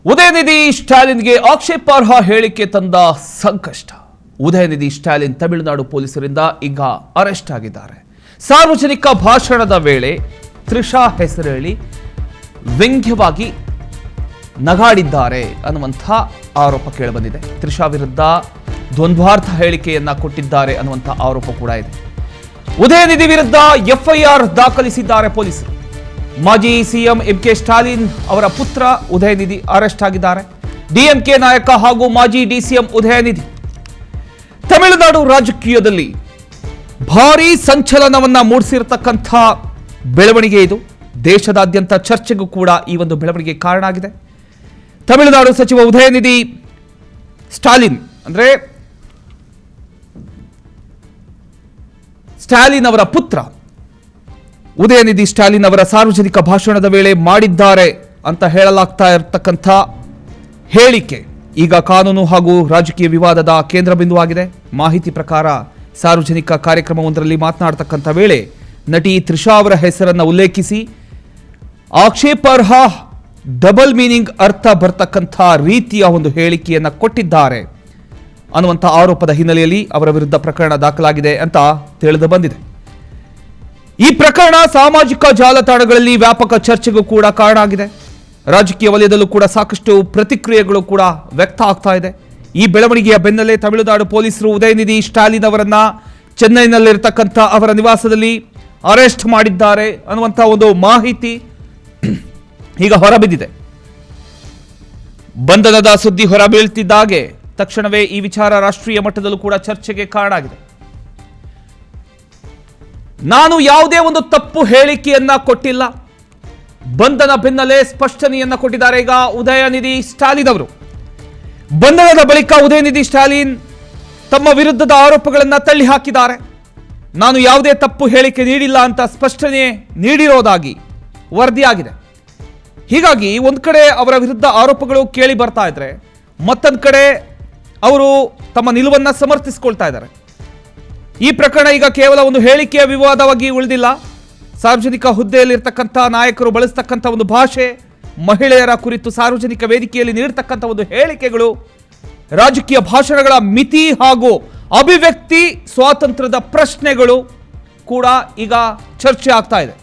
ಉದಯನಿಧಿ ಸ್ಟಾಲಿನ್ಗೆ ಆಕ್ಷೇಪಾರ್ಹ ಹೇಳಿಕೆ ತಂದ ಸಂಕಷ್ಟ. ಉದಯನಿಧಿ ಸ್ಟಾಲಿನ್ ತಮಿಳುನಾಡು ಪೊಲೀಸರಿಂದ ಈಗ ಅರೆಸ್ಟ್ ಆಗಿದ್ದಾರೆ. ಸಾರ್ವಜನಿಕ ಭಾಷಣದ ವೇಳೆ ತ್ರಿಷಾ ಹೆಸರು ಹೇಳಿ ವ್ಯಂಗ್ಯವಾಗಿ ನಗಾಡಿದ್ದಾರೆ ಅನ್ನುವಂಥ ಆರೋಪ ಕೇಳಿಬಂದಿದೆ. ತ್ರಿಷಾ ವಿರುದ್ಧ ದ್ವಂದ್ವಾರ್ಥ ಹೇಳಿಕೆಯನ್ನ ಕೊಟ್ಟಿದ್ದಾರೆ ಅನ್ನುವಂಥ ಆರೋಪ ಕೂಡ ಇದೆ. ಉದಯನಿಧಿ ವಿರುದ್ಧ ಎಫ್ಐಆರ್ ದಾಖಲಿಸಿದ್ದಾರೆ ಪೊಲೀಸರು. ಮಾಜಿ ಸಿಎಂ ಎಂಕೆ ಸ್ಟಾಲಿನ್ ಅವರ ಪುತ್ರ ಉದಯನಿಧಿ ಅರೆಸ್ಟ್ ಆಗಿದ್ದಾರೆ. ಡಿಎಂಕೆ ನಾಯಕ ಹಾಗೂ ಮಾಜಿ ಡಿಸಿಎಂ ಉದಯನಿಧಿ. ತಮಿಳುನಾಡು ರಾಜಕೀಯದಲ್ಲಿ ಭಾರೀ ಸಂಚಲನವನ್ನ ಮೂಡಿಸಿರತಕ್ಕಂಥ ಬೆಳವಣಿಗೆ ಇದು. ದೇಶದಾದ್ಯಂತ ಚರ್ಚೆಗೂ ಕೂಡ ಈ ಒಂದು ಬೆಳವಣಿಗೆ ಕಾರಣ ಆಗಿದೆ. ತಮಿಳುನಾಡು ಸಚಿವ ಉದಯನಿಧಿ ಸ್ಟಾಲಿನ್ ಅಂದ್ರೆ ಸ್ಟಾಲಿನ್ ಅವರ ಪುತ್ರ ಉದಯನಿಧಿ ಸ್ಟಾಲಿನ್ ಅವರ ಸಾರ್ವಜನಿಕ ಭಾಷಣದ ವೇಳೆ ಮಾಡಿದ್ದಾರೆ ಅಂತ ಹೇಳಲಾಗ್ತಾ ಇರತಕ್ಕಂಥ ಹೇಳಿಕೆ ಈಗ ಕಾನೂನು ಹಾಗೂ ರಾಜಕೀಯ ವಿವಾದದ ಕೇಂದ್ರ ಬಿಂದುವಾಗಿದೆ. ಮಾಹಿತಿ ಪ್ರಕಾರ ಸಾರ್ವಜನಿಕ ಕಾರ್ಯಕ್ರಮವೊಂದರಲ್ಲಿ ಮಾತನಾಡತಕ್ಕಂಥ ವೇಳೆ ನಟಿ ತ್ರಿಷಾ ಅವರ ಹೆಸರನ್ನು ಉಲ್ಲೇಖಿಸಿ ಆಕ್ಷೇಪಾರ್ಹ ಡಬಲ್ ಮೀನಿಂಗ್ ಅರ್ಥ ಬರ್ತಕ್ಕಂಥ ರೀತಿಯ ಒಂದು ಹೇಳಿಕೆಯನ್ನು ಕೊಟ್ಟಿದ್ದಾರೆ ಅನ್ನುವಂಥ ಆರೋಪದ ಹಿನ್ನೆಲೆಯಲ್ಲಿ ಅವರ ವಿರುದ್ಧ ಪ್ರಕರಣ ದಾಖಲಾಗಿದೆ ಅಂತ ತಿಳಿದು ಬಂದಿದೆ. ಈ ಪ್ರಕರಣ ಸಾಮಾಜಿಕ ಜಾಲತಾಣಗಳಲ್ಲಿ ವ್ಯಾಪಕ ಚರ್ಚೆಗೂ ಕೂಡ ಕಾರಣ ಆಗಿದೆ. ರಾಜಕೀಯ ವಲಯದಲ್ಲೂ ಕೂಡ ಸಾಕಷ್ಟು ಪ್ರತಿಕ್ರಿಯೆಗಳು ಕೂಡ ವ್ಯಕ್ತ ಆಗ್ತಾ ಇದೆ. ಈ ಬೆಳವಣಿಗೆಯ ಬೆನ್ನಲ್ಲೇ ತಮಿಳುನಾಡು ಪೊಲೀಸರು ಉದಯನಿಧಿ ಸ್ಟಾಲಿನ್ ಅವರನ್ನ ಚೆನ್ನೈನಲ್ಲಿರತಕ್ಕಂಥ ಅವರ ನಿವಾಸದಲ್ಲಿ ಅರೆಸ್ಟ್ ಮಾಡಿದ್ದಾರೆ ಅನ್ನುವಂಥ ಒಂದು ಮಾಹಿತಿ ಈಗ ಹೊರಬಿದ್ದಿದೆ. ಬಂಧನದ ಸುದ್ದಿ ಹೊರಬೀಳ್ತಿದ್ದಾಗೆ ತಕ್ಷಣವೇ ಈ ವಿಚಾರ ರಾಷ್ಟ್ರೀಯ ಮಟ್ಟದಲ್ಲೂ ಕೂಡ ಚರ್ಚೆಗೆ ಕಾರಣ ಆಗಿದೆ. ನಾನು ಯಾವುದೇ ಒಂದು ತಪ್ಪು ಹೇಳಿಕೆಯನ್ನ ಕೊಟ್ಟಿಲ್ಲ, ಬಂಧನ ಬೆನ್ನಲ್ಲೇ ಸ್ಪಷ್ಟನೆಯನ್ನ ಕೊಟ್ಟಿದ್ದಾರೆ ಈಗ ಉದಯನಿಧಿ ಸ್ಟಾಲಿನ್ ಅವರು. ಬಂಧನದ ಬಳಿಕ ಉದಯನಿಧಿ ಸ್ಟಾಲಿನ್ ತಮ್ಮ ವಿರುದ್ಧದ ಆರೋಪಗಳನ್ನು ತಳ್ಳಿ ಹಾಕಿದ್ದಾರೆ. ನಾನು ಯಾವುದೇ ತಪ್ಪು ಹೇಳಿಕೆ ನೀಡಿಲ್ಲ ಅಂತ ಸ್ಪಷ್ಟನೆ ನೀಡಿರೋದಾಗಿ ವರದಿಯಾಗಿದೆ. ಹೀಗಾಗಿ ಒಂದ್ ಕಡೆ ಅವರ ವಿರುದ್ಧ ಆರೋಪಗಳು ಕೇಳಿ ಬರ್ತಾ ಇದ್ರೆ, ಮತ್ತೊಂದು ಕಡೆ ಅವರು ತಮ್ಮ ನಿಲುವನ್ನ ಸಮರ್ಥಿಸಿಕೊಳ್ತಾ ಇದ್ದಾರೆ. ಈ ಪ್ರಕರಣ ಈಗ ಕೇವಲ ಒಂದು ಹೇಳಿಕೆಯ ವಿವಾದವಾಗಿ ಉಳಿದಿಲ್ಲ. ಸಾರ್ವಜನಿಕ ಹುದ್ದೆಯಲ್ಲಿರ್ತಕ್ಕಂಥ ನಾಯಕರು ಬಳಸ್ತಕ್ಕಂಥ ಒಂದು ಭಾಷೆ, ಮಹಿಳೆಯರ ಕುರಿತು ಸಾರ್ವಜನಿಕ ವೇದಿಕೆಯಲ್ಲಿ ನೀಡತಕ್ಕಂಥ ಒಂದು ಹೇಳಿಕೆಗಳು, ರಾಜಕೀಯ ಭಾಷಣಗಳ ಮಿತಿ ಹಾಗೂ ಅಭಿವ್ಯಕ್ತಿ ಸ್ವಾತಂತ್ರ್ಯದ ಪ್ರಶ್ನೆಗಳು ಕೂಡ ಈಗ ಚರ್ಚೆ ಆಗ್ತಾ ಇದೆ.